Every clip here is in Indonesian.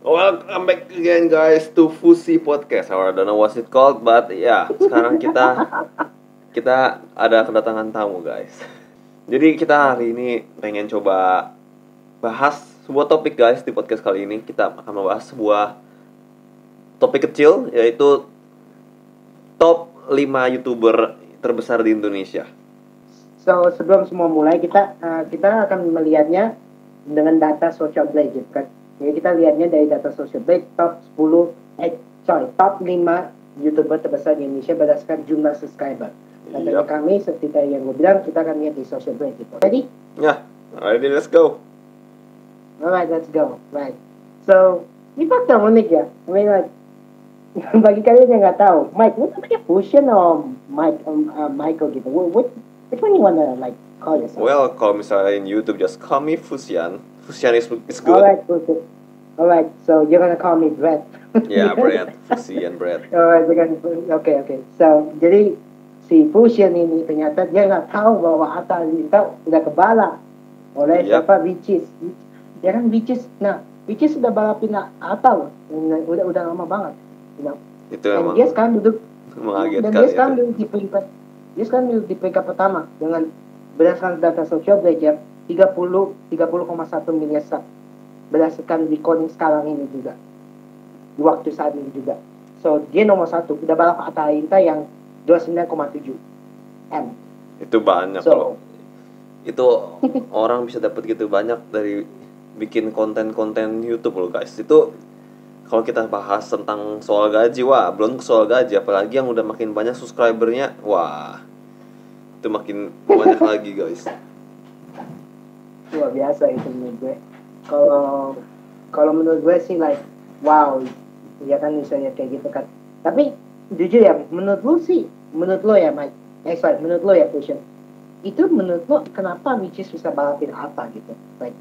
Welcome back again guys to Fusi Podcast. I don't know what it called, but ya sekarang kita ada kedatangan tamu guys. Jadi kita hari ini pengen coba bahas sebuah topik guys di podcast kali ini. Kita akan membahas sebuah topik kecil, yaitu top 5 YouTuber terbesar di Indonesia. So sebelum semua mulai kita akan melihatnya dengan data social blade gitu kan. Jadi kita lihatnya dari data social blade top 5 YouTuber terbesar di Indonesia berdasarkan jumlah subscriber. Datanya kami seperti yang gue bilang, kita akan lihat di social blade gitu. Ready? Ya, ready, let's go. Alright, let's go. Right. So ini fakta unik ya. I mean like bagi kalian yang nggak tahu, Mike, lu namanya Fusion atau Michael gitu? Which one you wanna like call yourself? Well, kalau misalnya in YouTube just call me Fusian. Fusian is good. Alright, so you're gonna call me Brett. Yeah, Brett. Fusian Brett. Alright, okay. So jadi si Fusion ini ternyata dia nggak tahu bahwa Atta Halilintar udah kebala oleh siapa? Ricis. Ya kan Ricis. Nah, Ricis sudah balapin Atta loh. Udah lama banget. You know? Itu emang dia sekarang duduk mengagetkan. Dan dia sekarang duduk di peringkat pertama dengan berdasarkan data social blade ya 30,1 miliar sub berdasarkan recording sekarang ini juga di waktu saat ini juga. So dia nomor 1 udah balap Atta Halilintar yang 29,7 M. Itu banyak loh. Itu orang bisa dapat gitu banyak dari bikin konten-konten YouTube loh guys. Itu kalau kita bahas tentang soal gaji, wah belum soal gaji, apalagi yang udah makin banyak subscribernya, wah itu makin banyak lagi guys. Luar biasa itu menurut gue. Kalau menurut gue sih like wow, ya kan misalnya kayak gitu kan. Tapi jujur ya, menurut lo ya Mike, menurut lo ya Fusion, itu menurut lo kenapa Ricis bisa balapin Atta gitu? Like,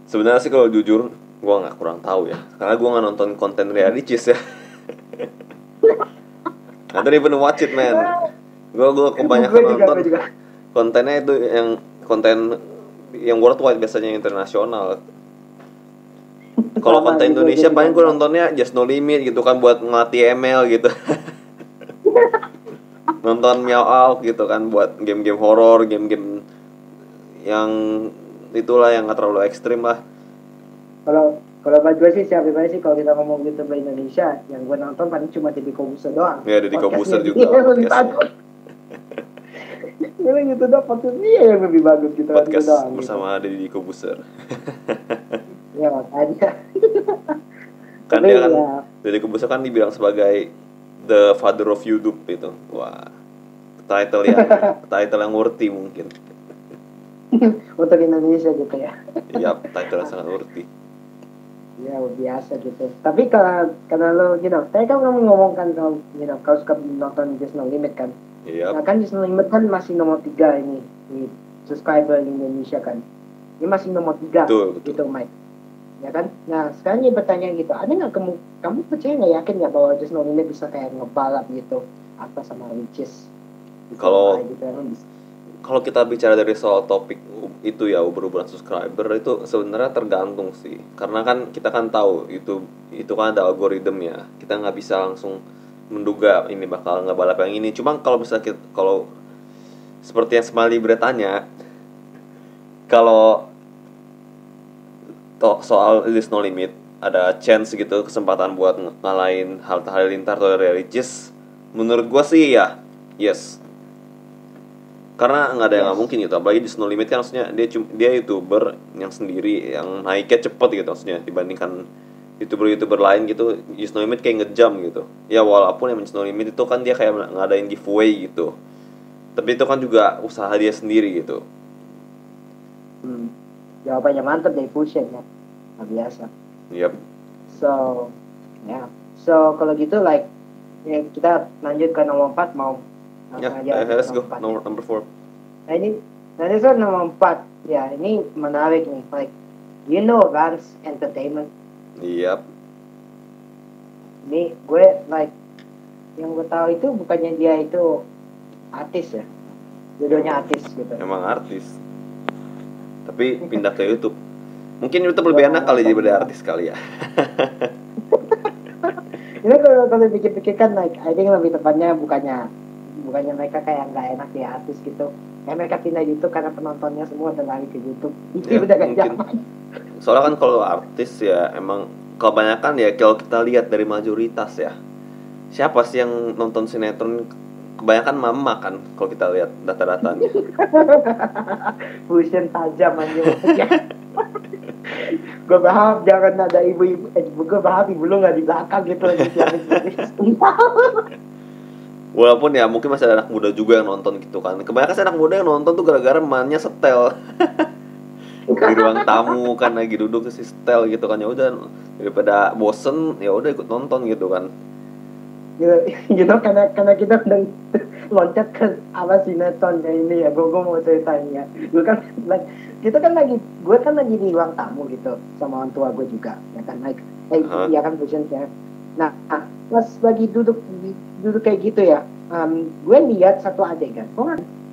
sebenarnya sih kalau jujur gue nggak kurang tahu ya, karena gue nggak nonton konten Ricis ya. I don't even watch it man. Gue kebanyakan nonton kontennya itu konten yang worldwide, biasanya internasional. Kalau konten Indonesia paling gue nontonnya Just No Limit gitu kan, buat ngelatih ML gitu. Nonton Meow Out gitu kan, buat game-game horor, game-game yang itulah yang nggak terlalu ekstrim lah. Kalau buat gue sih siapa sih kalau kita ngomong gitu di Indonesia, yang gue nonton paling cuma Deddy Corbuzier doang. Ya Deddy Corbuzier juga. Yang gitu doang, podcastnya yang lebih bagus gitu. Podcast doang, bersama gitu. Deddy Corbuzier. Ya makanya. Kan dia kan Deddy Corbuzier kan dibilang sebagai the father of YouTube itu. Wah, title yang worthy mungkin. Untuk Indonesia gitu ya. Iya, title yang sangat worthy. Ya biasa gitu. Tapi karena lo, tadi kan kamu ngomongkan kalau suka nonton Just No Limit kan. Iya. Nah kan Just No Limit kan masih nomor 3 ini di subscriber di Indonesia kan. Ini masih nomor 3 gitu Mike. Ya kan. Nah sekarang dia bertanya gitu, ada nggak kamu percaya nggak, yakin nggak bahwa Just No Limit bisa kayak ngebalap gitu apa sama Ricis? Kalau kita bicara dari soal topik itu ya, berhubungan subscriber, itu sebenarnya tergantung sih. Karena kan kita kan tahu itu kan ada algoritmnya. Kita nggak bisa langsung menduga ini bakal ngebalap yang ini. Cuma kalau misalnya kalau seperti yang Smiley tanya, kalau soal Just No Limit ada chance gitu, kesempatan buat ngalahin Atta Halilintar atau Ricis, menurut gua sih ya yes. Karena nggak ada yang nggak mungkin gitu, apalagi Just No Limit kan maksudnya dia YouTuber yang sendiri yang naiknya cepet gitu, maksudnya dibandingkan YouTuber lain gitu. Just No Limit kayak ngejam gitu ya, walaupun yang Just No Limit itu kan dia kayak ngadain giveaway gitu, tapi itu kan juga usaha dia sendiri gitu. Jawabannya mantap dari Fusion ya, nggak biasa. Yep. So kalau gitu like ya, kita lanjut ke nomor 4 mau. Let's go number 4. Nah ini nomor 4 ya, ini menarik nih, like Rans Entertainment. Yep. Ini gue like yang gue tahu itu bukannya dia itu artis ya, judulnya artis gitu. Emang artis, tapi pindah ke YouTube. Mungkin itu lebih enak kali jadi artis kali ya. Ini kalau pikir-pikir kan like I think lebih tepatnya bukannya mereka kayak nggak enak ya artis gitu. Kayak mereka pindah YouTube karena penontonnya semua udah lari ke YouTube. Itu Ya, udah gak mungkin. zaman. Soalnya kan kalau artis ya emang kebanyakan ya kalau kita lihat dari mayoritas ya. Siapa sih yang nonton sinetron? Kebanyakan mama kan kalau kita lihat data-datanya. Fusion tajam aja. Gue berharap jangan ada ibu-ibu. Gue berharap ibu lu nggak di belakang gitu lagi. Walaupun ya mungkin masih ada anak muda juga yang nonton gitu kan. Kebanyakan sih anak muda yang nonton tuh gara-gara emaknya setel di ruang tamu kan lagi duduk si setel gitu kan, ya udah daripada bosen ya udah ikut nonton gitu kan. You know, karena kita udah loncat ke apa sinetron kayak ini ya. Gue mau ceritain ya. Gue kan gue kan lagi di ruang tamu gitu sama orang tua gue juga. Ya kan like, ya kan fusion ya. Nah, pas lagi duduk kayak gitu ya, gue lihat satu adegan.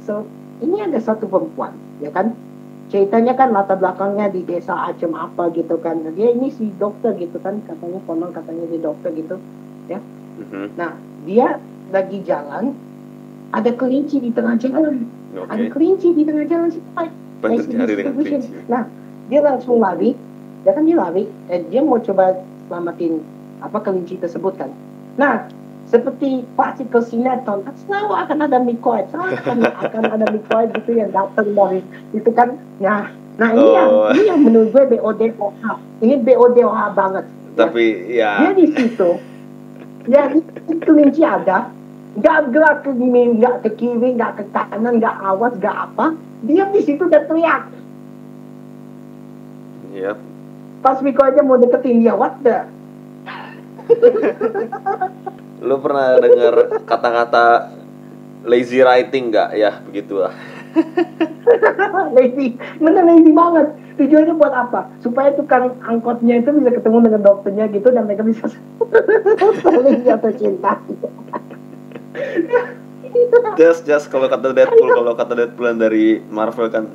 So ini ada satu perempuan, ya kan? Ceritanya kan latar belakangnya di desa Acem apa gitu kan. Dia ini si dokter gitu kan, katanya dia dokter gitu, ya. Nah, dia lagi jalan, ada kelinci di tengah jalan. Okay. Ada kelinci di tengah jalan sih. Nah, dia langsung lari, dia lari, dia mau coba selamatin apa kelinci tersebut kan. Nah, seperti partikel sinetron kan selalu akan ada mikoid, akan ada mikoid gitu yang datang dari itu kan. Nah ini yang menurut gue BODOH. Ini BODOH banget. Tapi ya. Dia di situ. Ya, kelinci ada, nggak gerak ke kiri, nggak ke kanan, nggak awas, nggak apa. Dia di situ udah teriak. Yep. Pas Miko aja mau deketin dia, what the? Lu pernah dengar kata-kata lazy writing nggak? Ya begitulah. Lazy banget. Tujuannya buat apa? Supaya tukang angkotnya itu bisa ketemu dengan dokternya gitu dan mereka bisa saling jatuh cinta. That's just kalau kata Deadpool dari Marvel kan,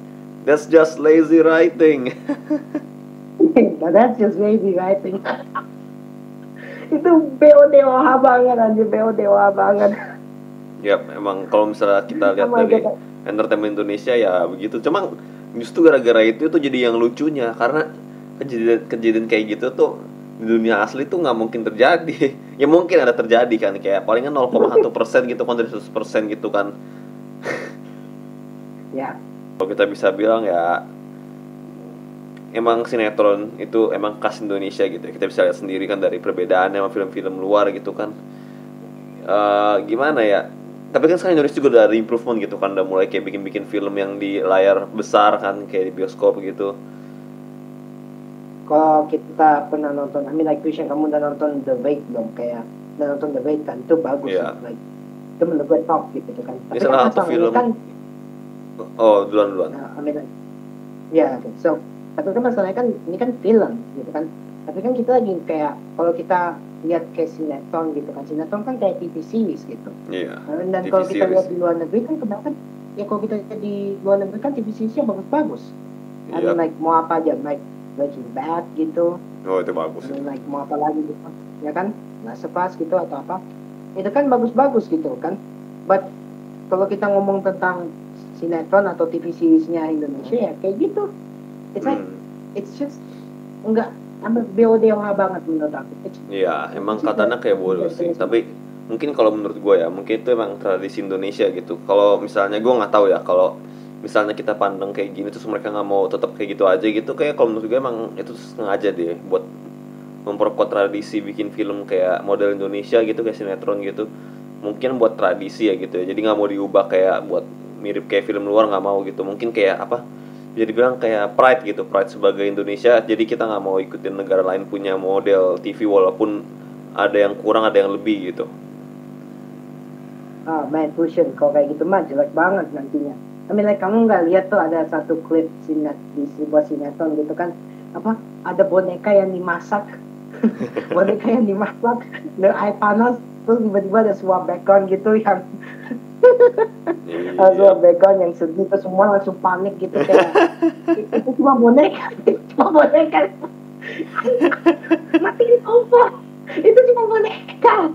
that's just lazy writing. That's just lazy writing. Itu BODOH banget anjir, BODOH banget. Yap, emang kalau misalnya kita lihat dari entertainment Indonesia ya begitu. Cuma justru gara-gara itu jadi yang lucunya, karena kejadian kayak gitu tuh di dunia asli tuh nggak mungkin terjadi. Ya mungkin ada terjadi kan, kayak palingan 0,1% gitu kan dari 100% gitu kan. Ya. Kalau kita bisa bilang ya emang sinetron itu emang khas Indonesia gitu. Kita bisa lihat sendiri kan dari perbedaannya sama film-film luar gitu kan. Gimana ya? Tapi kan sekarang Indonesia juga udah ada improvement gitu kan, udah mulai kayak bikin film yang di layar besar kan, kayak di bioskop gitu. Kalau kita pernah nonton, like Christian, kamu udah nonton The Raid belum? Kayak udah nonton The Raid kan, itu bagus. Yeah. Like, itu menurut gue top gitu kan. Ini salah satu film. Kan, duluan. Ya, so tapi kan masalahnya kan ini kan film gitu kan. Tapi kan kita lagi kayak kalau kita lihat kayak sinetron gitu kan, sinetron kan kayak TV series gitu. Iya. Dan kalau kita lihat di luar negeri kan kebanyakan ya kalau kita lihat di luar negeri kan TV seriesnya bagus-bagus. Iya. Like mau apa aja, like Breaking Bad gitu. Oh itu bagus. Like mau apa lagi gitu, ya kan? Last of Us gitu atau apa? Itu kan bagus-bagus gitu kan. But kalau kita ngomong tentang sinetron atau TV seriesnya Indonesia ya kayak gitu. It's like it's just enggak BODOH banget menurut aku. Iya, emang katanya kayak bodoh sih. Tapi mungkin kalau menurut gue ya, mungkin itu emang tradisi Indonesia gitu. Kalau misalnya gue nggak tahu ya, kalau misalnya kita pandang kayak gini terus mereka nggak mau tetap kayak gitu aja gitu, kayak kalau menurut gue emang itu sengaja deh buat memperkuat tradisi bikin film kayak model Indonesia gitu, kayak sinetron gitu. Mungkin buat tradisi ya gitu ya. Jadi nggak mau diubah kayak buat mirip kayak film luar, nggak mau gitu. Mungkin kayak apa? Jadi bilang kayak pride gitu, pride sebagai Indonesia. Jadi kita nggak mau ikutin negara lain punya model TV walaupun ada yang kurang, ada yang lebih gitu. Main fusion kalau kayak gitu mah jelek banget nantinya. Like kamu nggak lihat tuh ada satu klip di sebuah sinetron gitu kan, apa ada boneka yang dimasak, boneka yang dimasak, air panas, terus tiba-tiba ada sebuah background gitu yang sebuah background yang sedih, terus semua langsung panik gitu kayak itu cuma boneka. cuma boneka. Matiin opo. Itu cuma boneka.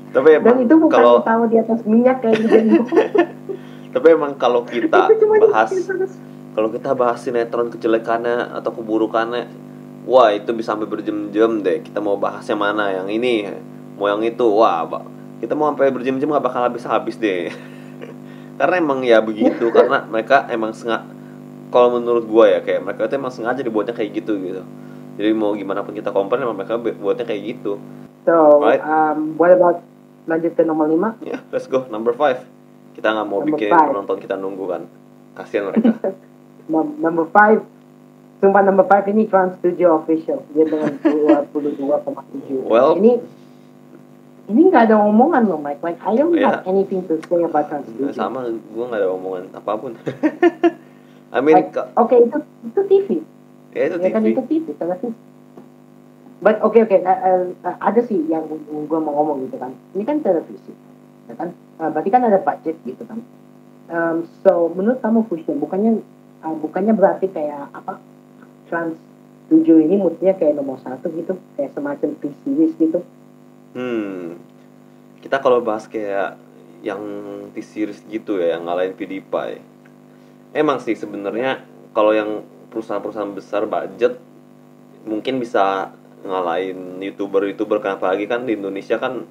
Tapi Dan emang itu bukan kalau tahu di atas minyak kayak gitu. tapi emang kalau kita Itu cuma bahas dipakai. kalau kita bahas sinetron kejelekannya atau keburukannya, wah itu bisa sampai berjam-jam deh. Kita mau bahas yang mana, yang ini, mau yang itu, wah kita mau sampai berjam-jam nggak bakal habis-habis deh. Karena emang ya begitu, karena mereka emang kalau menurut gua ya kayak mereka itu emang sengaja dibuatnya kayak gitu gitu. Jadi mau gimana pun kita komplain, emang mereka buatnya kayak gitu. So, Right? what about lanjut ke nomor 5? Ya, let's go number 5. Kita nggak mau Number bikin five. penonton kita nunggu kan. Kasihan mereka. Number 5. Sumpah number 5 ini Trans 7 official. Dia dengan 22,7. Well, Ini nggak ada omongan loh, Mike. Like, I don't ya, have anything to say about Trans 7. sama gua nggak ada omongan apapun. I mean, Like, oke, itu TV. ya itu Ya kan TV. itu TV, sangat TV. But oke, ada sih yang gue mau ngomong gitu kan. Ini kan televisi, ya kan? Berarti kan ada budget gitu kan. So menurut kamu Fusion, bukannya berarti kayak apa? Trans 7 ini moodnya kayak nomor 1 gitu, kayak semacam T-series gitu. Kita kalau bahas kayak yang T-series gitu ya, yang ngalahin PewDiePie. Emang sih sebenarnya kalau yang perusahaan-perusahaan besar budget mungkin bisa ngalahin YouTuber kan, apalagi kan di Indonesia kan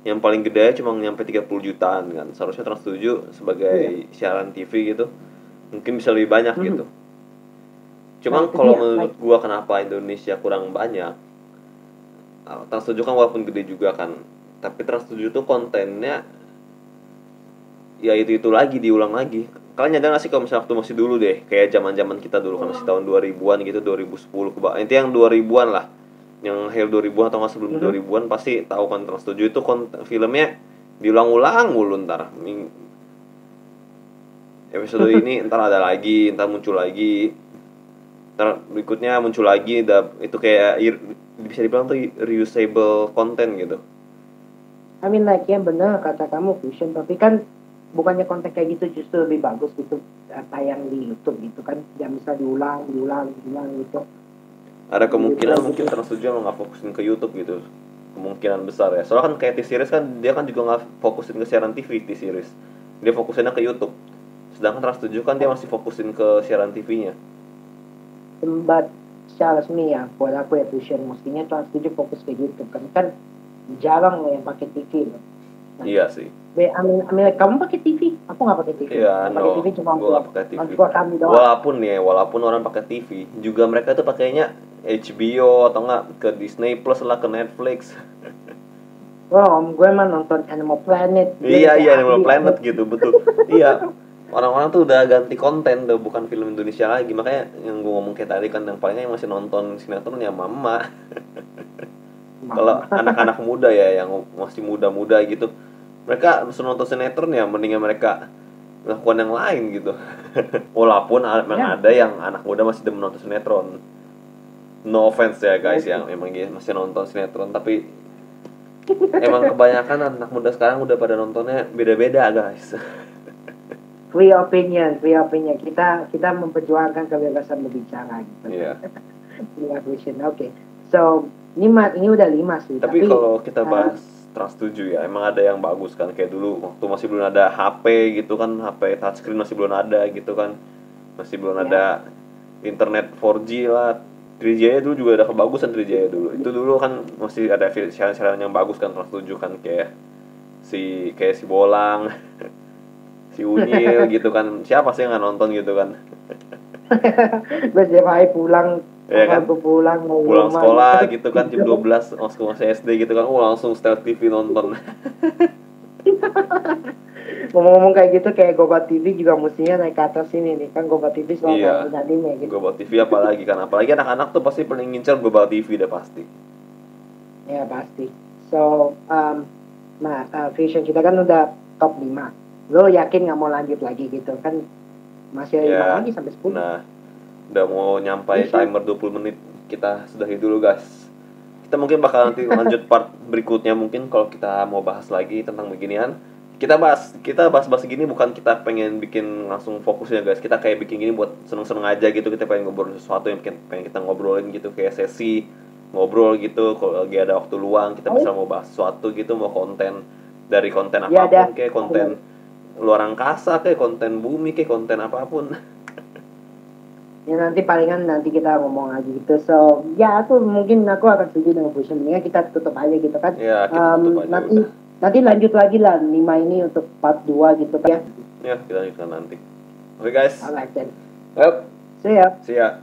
yang paling gede cuma nyampe 30 jutaan kan. Seharusnya Trans 7 sebagai siaran TV gitu mungkin bisa lebih banyak gitu. Cuman Nah, itu kalau dia, menurut like, gua kenapa Indonesia kurang banyak, Trans 7 kan walaupun gede juga kan, tapi Trans 7 tuh kontennya ya itu lagi diulang lagi. Kalian nyadar gak sih kalau misalnya waktu masih dulu deh, kayak zaman kita dulu kan masih tahun 2000-an gitu, 2010 itu yang 2000-an lah, yang akhir 2000-an atau nggak sebelum 2000-an pasti tahu kan Trans 7 itu filmnya diulang-ulang mulu. Ntar episode ini ntar ada lagi, ntar muncul lagi, ntar berikutnya muncul lagi, itu kayak bisa dibilang tuh reusable content gitu. I mean like ya bener kata kamu Fusion, tapi kan bukannya konten kayak gitu justru lebih bagus gitu tayang di YouTube gitu kan, jangan bisa diulang gitu. Ada kemungkinan mungkin Trans 7 emang nggak fokusin ke YouTube gitu, kemungkinan besar ya. Soalnya kan kayak T-series kan dia kan juga nggak fokusin ke siaran TV. T-series dia fokusinnya ke YouTube, sedangkan Trans 7 kan dia masih fokusin ke siaran TV-nya. But secara resmi ya buat aku ya Fusion, mestinya Trans 7 fokus ke YouTube kan jarang loh yang pakai TV loh. Nah, iya sih. I mean, like, kamu pakai TV, aku nggak pakai TV. Iya, Pakai TV cuma gue nggak pakai TV. buat kami doang. Walaupun orang pakai TV, juga mereka tuh pakainya HBO atau nggak ke Disney Plus lah, ke Netflix. Om gue mah nonton Animal Planet. Iya Animal Planet gitu, betul. Iya, orang-orang tuh udah ganti konten tuh, bukan film Indonesia lagi. Makanya yang gue ngomong kayak tadi kan, yang palingnya yang masih nonton sinetron ya mama. Kalau anak-anak muda ya yang masih muda-muda gitu, mereka nonton sinetron ya mendingan mereka melakukan yang lain gitu. Walaupun memang ada yang anak muda masih demen nonton sinetron. No offense ya guys yang emang masih nonton sinetron, tapi emang kebanyakan anak muda sekarang udah pada nontonnya beda-beda guys. Free opinion. Kita memperjuangkan kebebasan berbicara gitu. Iya. Oke. So ini udah 5 sih. Tapi kalau kita bahas Trans 7 ya, emang ada yang bagus kan, kayak dulu waktu masih belum ada HP gitu kan, HP touchscreen masih belum ada gitu kan, masih belum ada internet 4G lah. 3J dulu juga ada kebagusan 3J dulu. Itu dulu kan masih ada siaran-siaran yang bagus kan Trans 7 kan, kayak si Bolang, si Unyil gitu kan. Siapa sih yang nggak nonton gitu kan? Terus dia pulang, ya kan? pulang sekolah gitu kan jam 12 masih SD gitu kan, langsung setel TV nonton. Ngomong-ngomong kayak gitu, kayak Gobat TV juga mestinya naik ke atas ini nih kan. Gobat TV soalnya punya gitu. Gobat TV apalagi anak-anak tuh pasti paling ngincer Gobat TV deh pasti. Ya pasti. So Vision kita kan udah top 5. Lo yakin nggak mau lanjut lagi gitu kan? Masih 5 lagi sampai 10. Nah, udah mau nyampai timer 20 menit. Kita sudahi dulu guys. Kita mungkin bakal nanti lanjut part berikutnya, mungkin kalau kita mau bahas lagi tentang beginian. kita bahas gini bukan kita pengen bikin langsung fokusnya guys, kita kayak bikin gini buat seneng-seneng aja gitu, kita pengen ngobrol sesuatu yang pengen kita ngobrolin gitu, kayak sesi ngobrol gitu, kalau lagi ada waktu luang kita bisa mau bahas sesuatu gitu, mau konten dari konten Ya, apapun, kayak konten luar angkasa, kayak konten bumi, kayak konten apapun. Ya nanti palingan nanti kita ngomong aja gitu. So ya aku akan setuju dengan Fusion. Mendingan kita tutup aja gitu kan. Ya kita tutup aja Nanti udah. nanti lanjut lagi lah 5 ini untuk part 2 gitu ya. Ya kita lanjutkan nanti. Oke guys. Alright then. Yep. See ya. See ya.